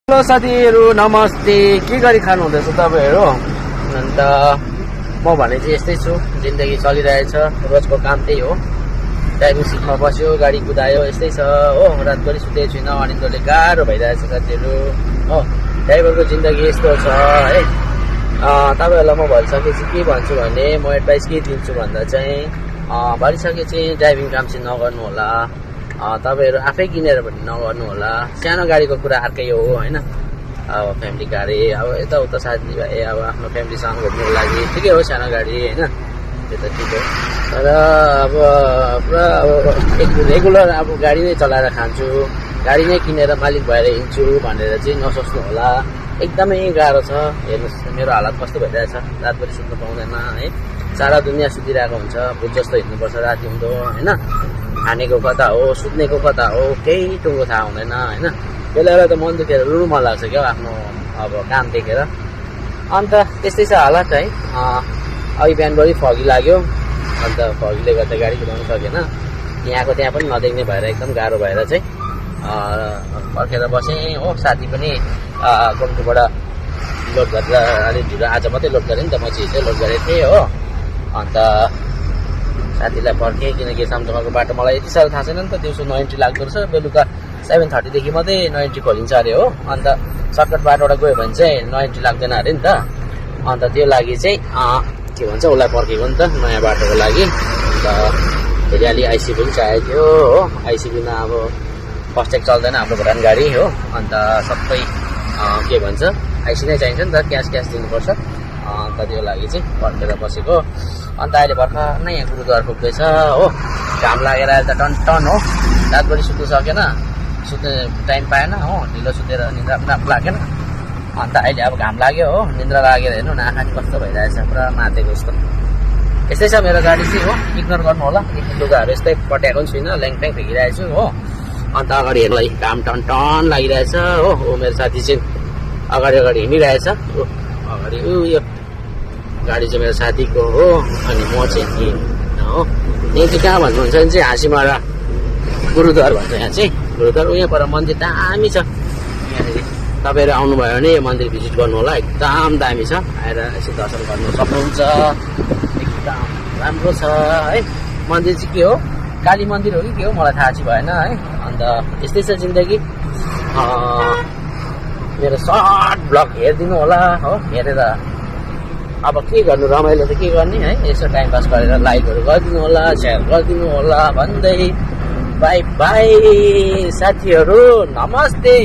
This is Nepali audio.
हेलो साथीहरू नमस्ते। के गरी खानु हुँदैछ तपाईहरु? अन्त म भने चाहिँ यस्तै छु, जिन्दगी चलिरहेछ, रोजको काम त्यही हो। ड्राइभिङ सिटमा बस्यो, गाडी कुदायो, यस्तै छ हो। रातभरि सुतेको छैन, अनिन्द्रले गाह्रो भइरहेछ साथीहरू हो। ड्राइभरको जिन्दगी यस्तो छ है। तपाईहरुलाई म भनिसकेपछि के भन्छु भने म एडभाइस के दिन्छु भन्दा चाहिँ भनिसकेपछि ड्राइभिङ काम चाहिँ नगर्नु होला। तपाईहरु आफै किनेर पनि नगर्नु होला। सानो गाडीको कुरा अर्कै हो हैन। अब फ्यामिली गाडी अब यताउता साथीभाइ अब आफ्नो फ्यामिलीसँग घुम्नुको लागि ठिकै हो सानो गाडी हैन, त्यो त ठिक हो। तर अब पुरा अब रेगुलर अब गाडी नै चलाएर खान्छु, गाडी नै किनेर मालिक भएर हिँड्छु भनेर चाहिँ नसोच्नु होला। एकदमै गाह्रो छ। हेर्नुहोस् मेरो हालत कस्तो भइरहेछ, रातभरि सुत्नु पाउँदैन है। सारा दुनियाँ सुतिरहेको हुन्छ, भुत जस्तो हिँड्नुपर्छ राति हुँदो हैन। खानेको कता हो, सुत्नेको कता हो, केही टुङ्गो थाहा हुँदैन हैन। बेला बेला त मन दुखेर रुनु मन लाग्छ क्या आफ्नो अब काम देखेर। अन्त त्यस्तै छ हालत है। अघि बिहानभरि फगी लाग्यो, अन्त फगीले गर्दा गाडी कुदाउनु सकेन। यहाँको त्यहाँ पनि नदेख्ने भएर एकदम गाह्रो भएर चाहिँ पर्खेर बसेँ हो। साथी पनि कम्तीबाट लोड गरेर अलिक ढिलो आज मात्रै लोड गरेँ नि त, म चाहिँ हिजै लोड गरेको थिएँ हो। अन्त साथीलाई पर्खेँ किनकि सामदुङको बाटो मलाई यति साह्रो थाहा छैन नि त। दिउँसो नो एन्ट्री लाग्दो रहेछ, बेलुका 7:30 मात्रै नो एन्ट्री खोलिन्छ अरे हो। अन्त सर्टकट बाटोबाट गयो भने चाहिँ नो एन्ट्री लाग्दैन अरे नि त। अन्त त्यो लागि चाहिँ के भन्छ उसलाई पर्खेको नि त नयाँ बाटोको लागि। अन्त फेरि अलि आइसी पनि चाहिएको थियो हो। आइसी बिना अब फास्ट्याग चल्दैन हाम्रो भुटान गाडी हो। अन्त सबै के भन्छ आइसी नै चाहिन्छ नि त, क्यास दिनुपर्छ। अन्त त्यो लागि चाहिँ पर्खेर बसेको। अन्त अहिले भर्खर नै यहाँ गुरुद्वार पुग्दैछ हो। घाम लागेर अहिले त टन हो। रातभरि सुत्नु सकेन, सुत्ने टाइम पाएन हो, ढिलो सुतेर निन्द्रा पनि लागेन। अन्त अहिले अब घाम लाग्यो हो, निन्द्रा लागेर हेर्नु न आँखा कस्तो भइरहेछ, पुरा मातेको जस्तो। यस्तै छ मेरो गाडी चाहिँ हो, इग्नोर गर्नु होला। लुगाहरू यस्तै पट्याएको पनि छुइनँ, ल्याङफ्याङ फ्याँकिरहेको छु हो। अन्त अगाडि हेर्नुलाई घाम टन लागिरहेछ हो। मेरो साथी चाहिँ अगाडि हिँडिरहेछ हो। अगाडि यो गाडी चाहिँ मेरो साथीको हो, अनि म चाहिँ हो। यहाँ चाहिँ कहाँ भन्नुहुन्छ भने चाहिँ हाँसीमारा गुरुद्वार भन्छ। यहाँ चाहिँ गुरुद्वार यहाँ पर मन्दिर दामी छ। यहाँनिर तपाईँहरू आउनुभयो भने यो मन्दिर भिजिट गर्नु होला, एकदम दामी छ। आएर यसो दर्शन गर्नु सक्नुहुन्छ, एकदम राम्रो छ है। मन्दिर चाहिँ के हो, काली मन्दिर हो कि के हो मलाई थाहा चाहिँ भएन है। अन्त यस्तै छ जिन्दगी। मेरो सर्ट ब्लग हेरिदिनु होला हो। हेरेर अब के गर्नु, रमाइलो त के गर्ने है, यसो टाइम पास गरेर लाइकहरू गरिदिनु होला, सेयर गरिदिनु होला भन्दै बाई बाई साथीहरू, नमस्ते।